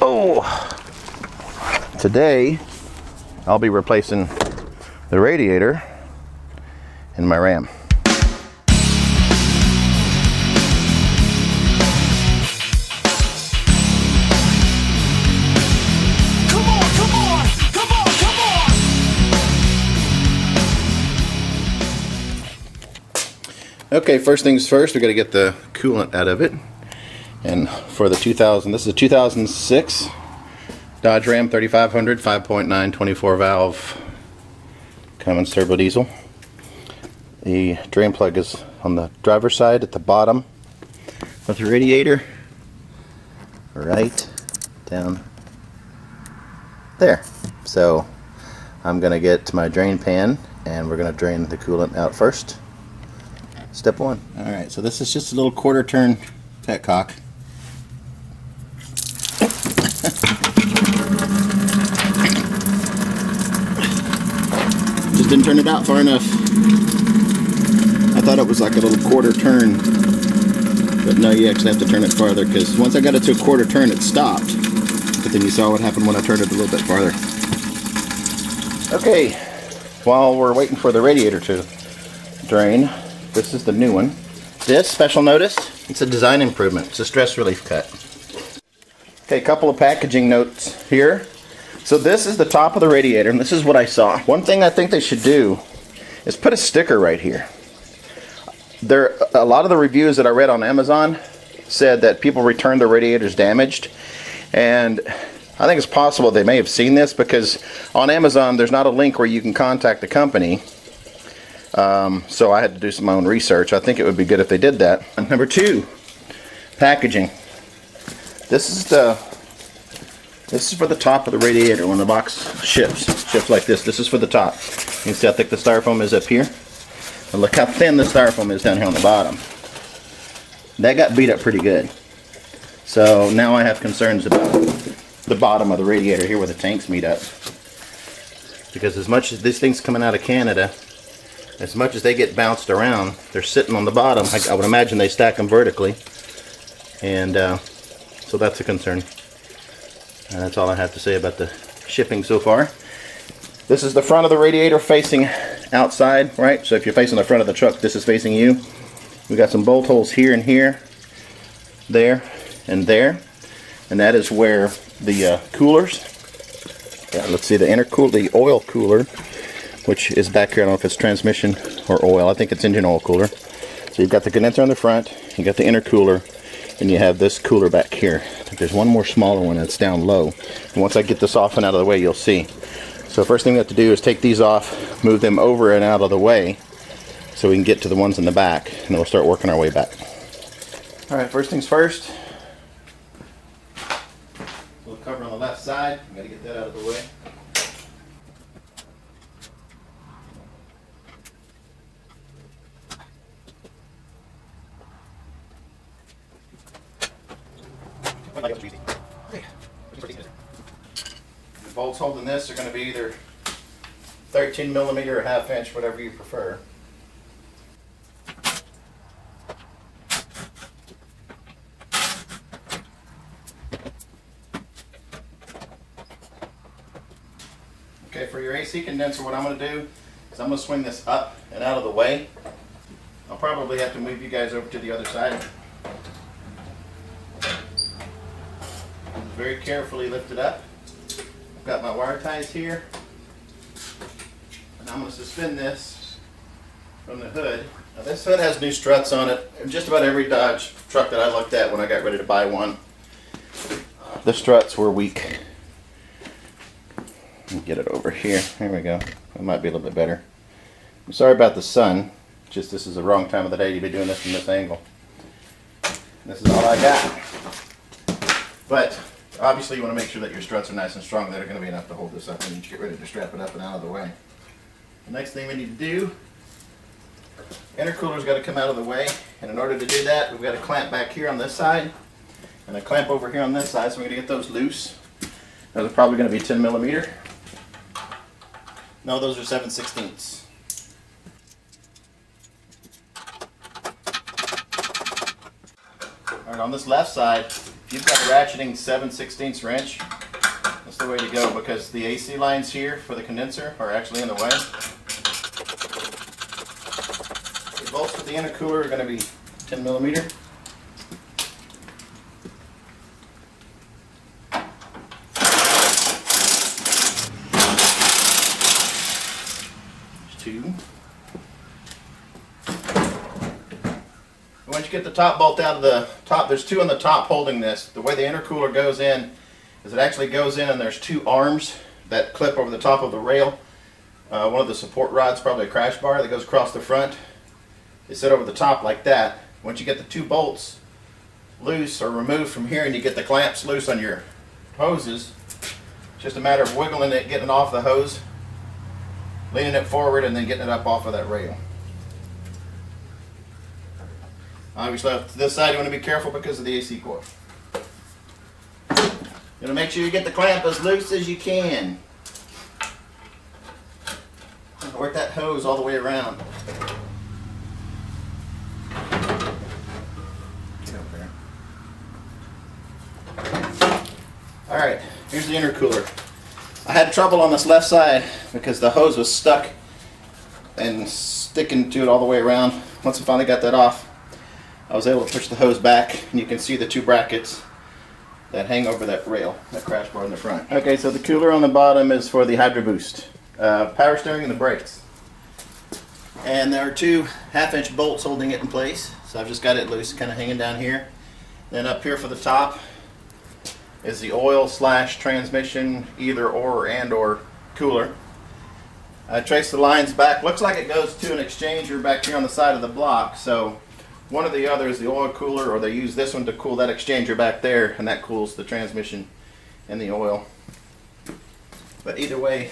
Oh, today I'll be replacing the radiator in my Ram. Okay, first things first, we got to get the coolant out of it. And for the 2000, this is a 2006 Dodge Ram 3500 5.9 24 valve Cummins turbo diesel. The drain plug is on the driver's side at the bottom of the radiator, right down there. So I'm going to get to my drain pan and we're going to drain the coolant out first. Step one. Alright, so this is just a little quarter turn petcock. Just didn't turn it out far enough. I thought it was like a little quarter turn, but no, you actually have to turn it farther, because once I got it to a quarter turn it stopped, but then you saw what happened when I turned it a little bit farther. Okay, while we're waiting for the radiator to drain, this is the new one. This, special notice, it's a design improvement. It's a stress relief cut. Okay, a couple of packaging notes here. So this is the top of the radiator, and this is what I saw. One thing I think they should do is put a sticker right here. A lot of the reviews that I read on Amazon said that people returned their radiators damaged, and I think it's possible they may have seen this, because on Amazon there's not a link where you can contact the company. So I had to do some of my own research. I think it would be good if they did that. And number two, packaging. This is for the top of the radiator when the box ships like this. This is for the top. You can see how thick the styrofoam is up here. And look how thin the styrofoam is down here on the bottom. That got beat up pretty good. So now I have concerns about the bottom of the radiator here where the tanks meet up. Because as much as these things coming out of Canada, as much as they get bounced around, they're sitting on the bottom. I would imagine they stack them vertically. And so that's a concern. And that's all I have to say about the shipping so far. This is the front of the radiator facing outside, right? So if you're facing the front of the truck, this is facing you. We got some bolt holes here and here, there and there. And that is where the coolers, let's see, the intercooler, the oil cooler, which is back here. I don't know if it's transmission or oil. I think it's engine oil cooler. So you've got the condenser on the front, you got the intercooler, and you have this cooler back here. There's one more smaller one that's down low. And once I get this off and out of the way, you'll see. So first thing we have to do is take these off, move them over and out of the way, so we can get to the ones in the back, and then we'll start working our way back. Alright, first things first. Little cover on the left side. Got to get that out of the way. The bolts holding this are going to be either 13 millimeter or half inch, whatever you prefer. Okay, for your AC condenser, what I'm going to do is I'm going to swing this up and out of the way. I'll probably have to move you guys over to the other side. Very carefully lift it up. I've got my wire ties here, and I'm going to suspend this from the hood. Now this hood has new struts on it. Just about every Dodge truck that I looked at when I got ready to buy one, the struts were weak. Let me get it over here. There we go. It might be a little bit better. I'm sorry about the sun. Just this is the wrong time of the day to be doing this from this angle. This is all I got. But obviously you want to make sure that your struts are nice and strong. That are going to be enough to hold this up when you get ready to strap it up and out of the way. The next thing we need to do, intercooler's got to come out of the way, and in order to do that we've got a clamp back here on this side and a clamp over here on this side, so we're going to get those loose. Those are probably going to be 10 millimeter. No, those are 7/16. Alright, on this left side you've got a ratcheting 7/16 wrench, that's the way to go, because the AC lines here for the condenser are actually in the way. The bolts for the intercooler are going to be 10 millimeter. There's two. Once you get the top bolt out of the top, there's two on the top holding this. The way the intercooler goes in is it actually goes in and there's two arms that clip over the top of the rail. One of the support rods, probably a crash bar that goes across the front. They sit over the top like that. Once you get the two bolts loose or removed from here and you get the clamps loose on your hoses, it's just a matter of wiggling it, getting it off the hose, leaning it forward, and then getting it up off of that rail. Obviously, to this side, you want to be careful because of the AC coil. You want to make sure you get the clamp as loose as you can. Work that hose all the way around. Get over there. Alright, here's the intercooler. I had trouble on this left side because the hose was stuck and sticking to it all the way around. Once I finally got that off, I was able to push the hose back, and you can see the two brackets that hang over that rail, that crash bar in the front. Okay, so the cooler on the bottom is for the Hydro Boost, power steering and the brakes. And there are two 1/2-inch bolts holding it in place, so I've just got it loose, kind of hanging down here. Then up here for the top is the oil / transmission, either or cooler. I traced the lines back. Looks like it goes to an exchanger back here on the side of the block, so one or the other is the oil cooler, or they use this one to cool that exchanger back there, and that cools the transmission and the oil. But either way,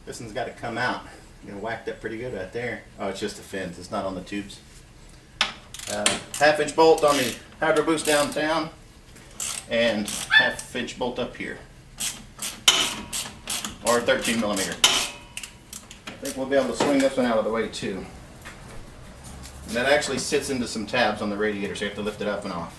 this one's got to come out. You whacked that pretty good right there. Oh, it's just a fins. It's not on the tubes. 1/2-inch bolt on the Hydro Boost downtown, and 1/2-inch bolt up here, or 13 millimeter. I think we'll be able to swing this one out of the way too. And that actually sits into some tabs on the radiator, so you have to lift it up and off.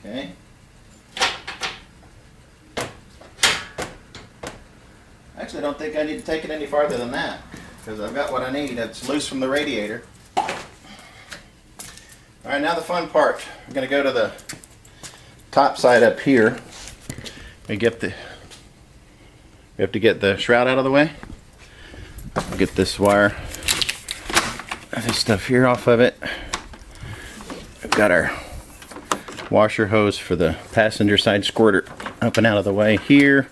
Okay. Actually, I don't think I need to take it any farther than that, because I've got what I need. It's loose from the radiator. Alright, now the fun part. I'm going to go to the top side up here. We have to get the shroud out of the way. I'll get this wire, this stuff here off of it. We've got our washer hose for the passenger side squirter up and out of the way here.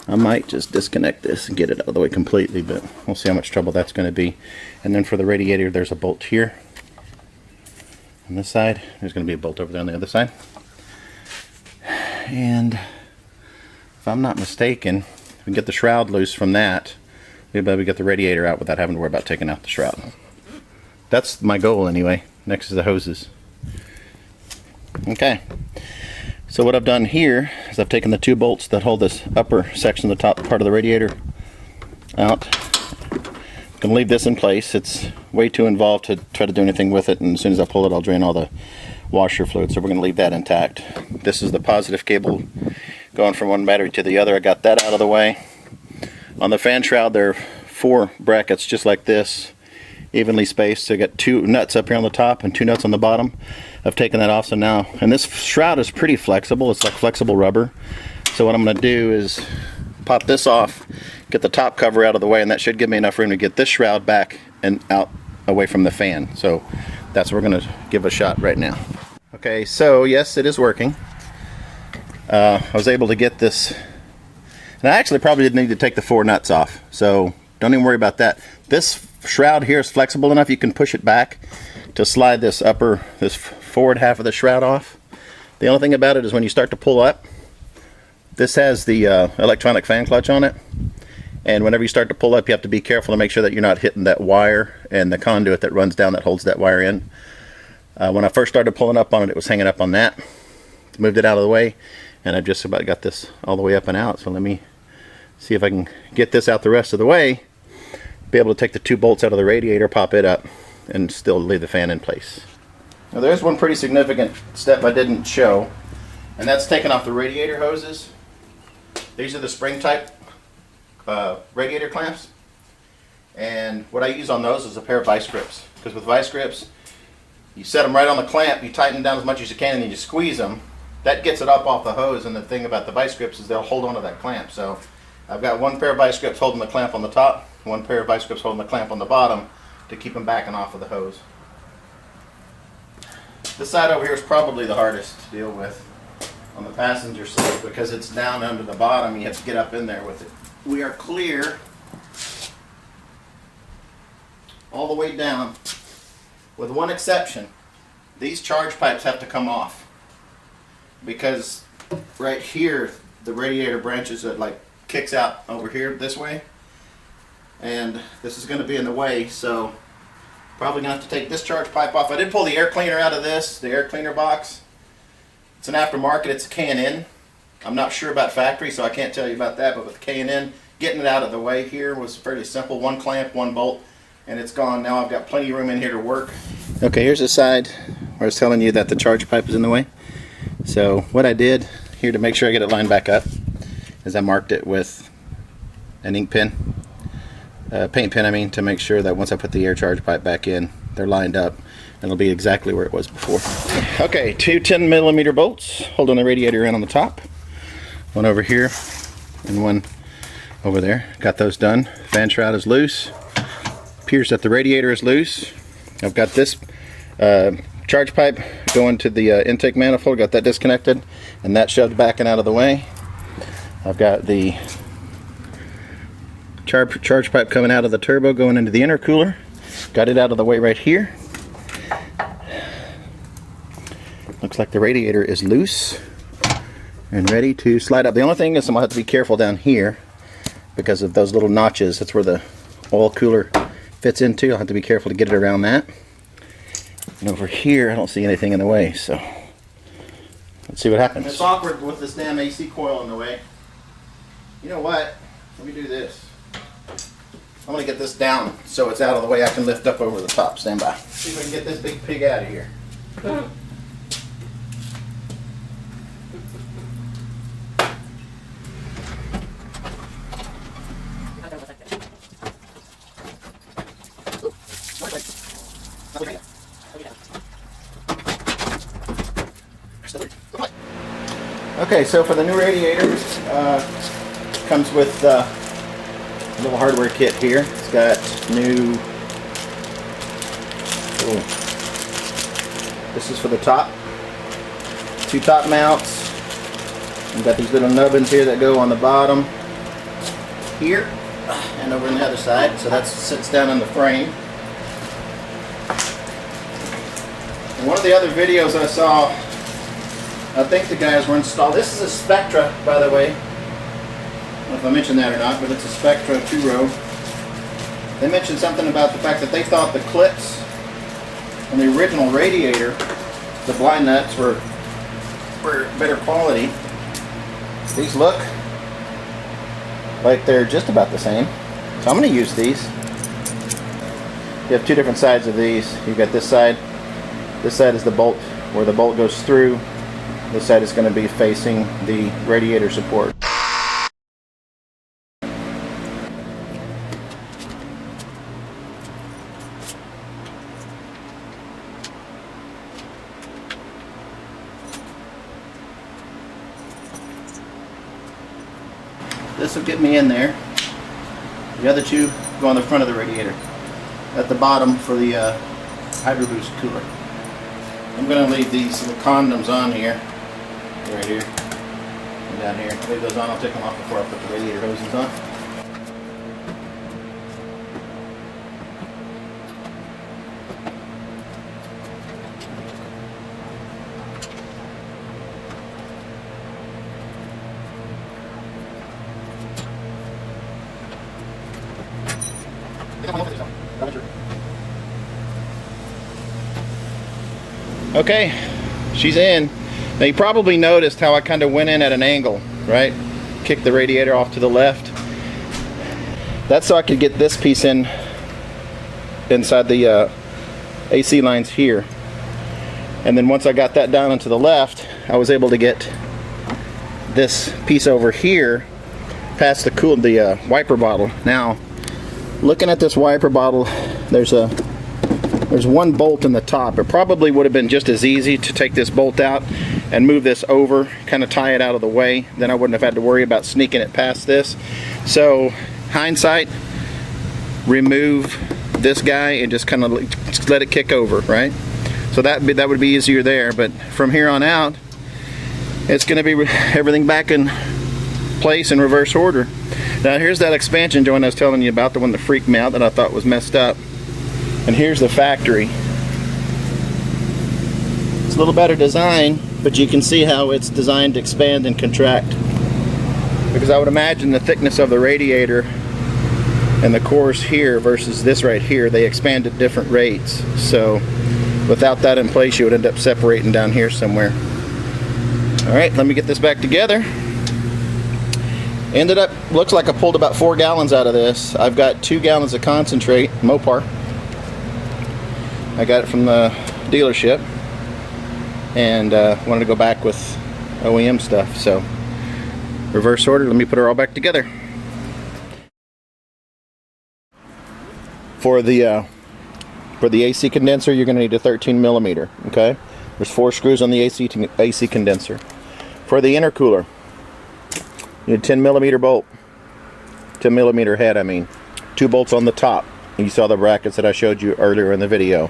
I might just disconnect this and get it out of the way completely, but we'll see how much trouble that's going to be. And then for the radiator, there's a bolt here on this side. There's going to be a bolt over there on the other side. And if I'm not mistaken, if we can get the shroud loose from that, we'll be able to get the radiator out without having to worry about taking out the shroud. That's my goal anyway, next to the hoses. Okay. So what I've done here is I've taken the two bolts that hold this upper section of the top part of the radiator out. I'm going to leave this in place. It's way too involved to try to do anything with it, and as soon as I pull it, I'll drain all the washer fluid, so we're going to leave that intact. This is the positive cable going from one battery to the other. I got that out of the way. On the fan shroud, there are 4 brackets just like this, evenly spaced. So I got 2 nuts up here on the top and 2 nuts on the bottom. I've taken that off, so now, and this shroud is pretty flexible. It's like flexible rubber. So what I'm going to do is pop this off, get the top cover out of the way, and that should give me enough room to get this shroud back and out away from the fan. So that's what we're going to give a shot right now. Okay, so yes, it is working. I was able to get this, and I actually probably didn't need to take the 4 nuts off, so don't even worry about that. This shroud here is flexible enough you can push it back to slide this forward half of the shroud off. The only thing about it is when you start to pull up, this has the electronic fan clutch on it, And whenever you start to pull up, you have to be careful to make sure that you're not hitting that wire and the conduit that runs down that holds that wire in. When I first started pulling up on it, it was hanging up on that. Moved it out of the way, and I've just about got this all the way up and out. So let me see if I can get this out the rest of the way, be able to take the 2 bolts out of the radiator, pop it up, and still leave the fan in place. Now there's one pretty significant step I didn't show, and that's taking off the radiator hoses. These are the spring type radiator clamps, and what I use on those is a pair of vice grips, because with vice grips you set them right on the clamp, you tighten them down as much as you can, and then you squeeze them. That gets it up off the hose, and the thing about the vice grips is they'll hold onto that clamp. So I've got one pair of vice grips holding the clamp on the top, one pair of vice grips holding the clamp on the bottom to keep them backing off of the hose. This side over here is probably the hardest to deal with on the passenger side because it's down under the bottom. You have to get up in there with it. We are clear all the way down, with one exception. These charge pipes have to come off because right here the radiator branches it like kicks out over here this way, and this is going to be in the way, so probably gonna have to take this charge pipe off. I did pull the air cleaner out of this, the air cleaner box. It's an aftermarket, it's a K&N. I'm not sure about factory, so I can't tell you about that, but with K&N, getting it out of the way here was fairly simple. 1 clamp, 1 bolt, and it's gone. Now I've got plenty of room in here to work. Okay, here's the side where I was telling you that the charge pipe is in the way. So what I did here to make sure I get it lined back up is I marked it with an ink pen, paint pen I mean, to make sure that once I put the air charge pipe back in, they're lined up and it'll be exactly where it was before. Okay, 2 10mm bolts holding the radiator in on the top. One over here and one over there. Got those done. Fan shroud is loose. Appears that the radiator is loose. I've got this charge pipe going to the intake manifold. Got that disconnected and that shoved back and out of the way. I've got the charge pipe coming out of the turbo going into the intercooler. Got it out of the way right here. Looks like the radiator is loose and ready to slide up. The only thing is I'm going to have to be careful down here because of those little notches. That's where the oil cooler fits into. I'll have to be careful to get it around that. And over here I don't see anything in the way, so let's see what happens. It's awkward with this damn AC coil in the way. You know what? Let me do this. I'm going to get this down so it's out of the way. I can lift up over the top. Stand by. See if I can get this big pig out of here. Okay, so for the new radiator, comes with a little hardware kit here. It's got new, this is for the top, 2 top mounts. We've got these little nubbins here that go on the bottom here and over on the other side, so that sits down on the frame. In one of the other videos I saw, I think the guys were installed. This is a Spectra, by the way. I don't know if I mentioned that or not, but it's a Spectra 2-row. They mentioned something about the fact that they thought the clips on the original radiator, the blind nuts, were better quality. These look like they're just about the same. So I'm going to use these. You have 2 different sides of these. You've got this side. This side is the bolt where the bolt goes through. This side is going to be facing the radiator support. This will get me in there. The other 2 go on the front of the radiator. At the bottom for the Hydro Boost cooler. I'm going to leave these little condoms on here. Right here and down here. Leave those on. I'll take them off before I put the radiator hoses on. Okay, she's in. Now you probably noticed how I kind of went in at an angle, right? Kicked the radiator off to the left. That's so I could get this piece in inside the AC lines here. And then once I got that down and to the left, I was able to get this piece over here past the wiper bottle. Now, looking at this wiper bottle, there's one bolt in the top. It probably would have been just as easy to take this bolt out and move this over, kind of tie it out of the way. Then I wouldn't have had to worry about sneaking it past this. So, hindsight, remove this guy and just kind of let it kick over, right? So that would be easier there. But from here on out, it's going to be everything back in place in reverse order. Now here's that expansion joint I was telling you about, the one that freaked me out that I thought was messed up. And here's the factory. It's a little better design, but you can see how it's designed to expand and contract. Because I would imagine the thickness of the radiator and the cores here versus this right here, they expand at different rates. So without that in place, you would end up separating down here somewhere. Alright, let me get this back together. Ended up, looks like I pulled about 4 gallons out of this. I've got 2 gallons of concentrate, Mopar. I got it from the dealership. And wanted to go back with OEM stuff. So, reverse order, let me put her all back together. For the AC condenser, you're going to need a 13 millimeter. Okay, there's 4 screws on the AC condenser. For the intercooler, you need a 10 millimeter bolt, 10 millimeter head. I mean, 2 bolts on the top. You saw the brackets that I showed you earlier in the video.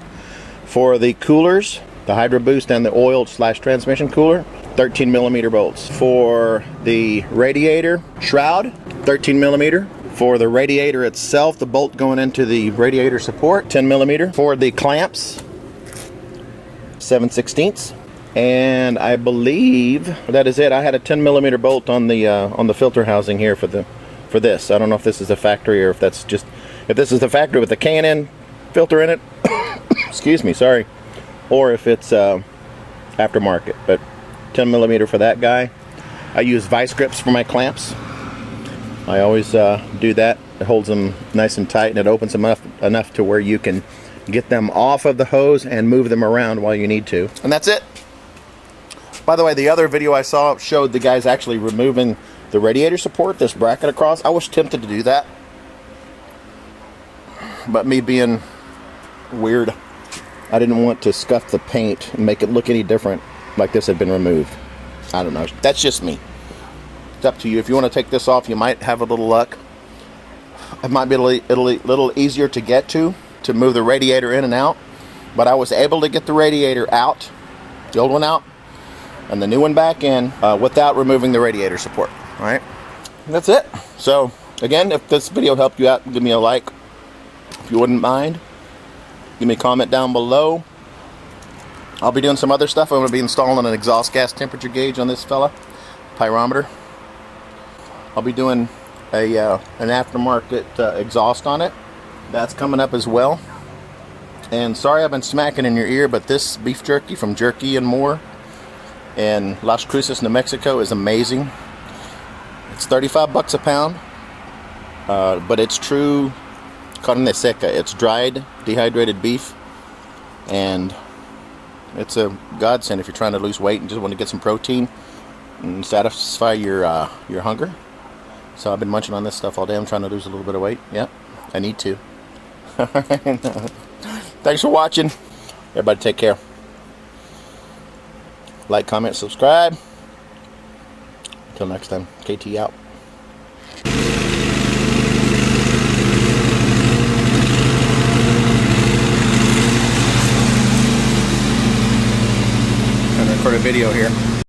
For the coolers, the Hydro Boost and the oil / transmission cooler, 13 millimeter bolts. For the radiator Shroud, 13 millimeter. For the radiator itself, the bolt going into the radiator support, 10 millimeter. For the clamps, 7/16. And I believe that is it. I had a 10 millimeter bolt on the filter housing here for this. I don't know if this is the factory or if this is the factory with the K&N filter in it. Excuse me, sorry. Or if it's aftermarket. But 10 millimeter for that guy. I use vice grips for my clamps. I always do that. It holds them nice and tight, and it opens them up enough to where you can get them off of the hose and move them around while you need to. And that's it. By the way, the other video I saw showed the guys actually removing the radiator support, this bracket across. I was tempted to do that, but me being weird, I didn't want to scuff the paint and make it look any different, like this had been removed. I don't know. That's just me. It's up to you. If you want to take this off, you might have a little luck. It might be a little easier to get to move the radiator in and out. But I was able to get the radiator out, the old one out, and the new one back in without removing the radiator support. All right, and that's it. So again, if this video helped you out, give me a like if you wouldn't mind. Give me a comment down below. I'll be doing some other stuff. I'm going to be installing an exhaust gas temperature gauge on this fella, pyrometer. I'll be doing an aftermarket exhaust on it. That's coming up as well. And sorry I've been smacking in your ear, but this beef jerky from Jerky and More in Las Cruces, New Mexico is amazing. It's 35 bucks a pound, but it's true carne seca. It's dried, dehydrated beef, and it's a godsend if you're trying to lose weight and just want to get some protein and satisfy your hunger. So I've been munching on this stuff all day. I'm trying to lose a little bit of weight. Yep, I need to. Thanks for watching. Everybody take care. Like, comment, subscribe. Until next time, KT out. I'm going to record a video here.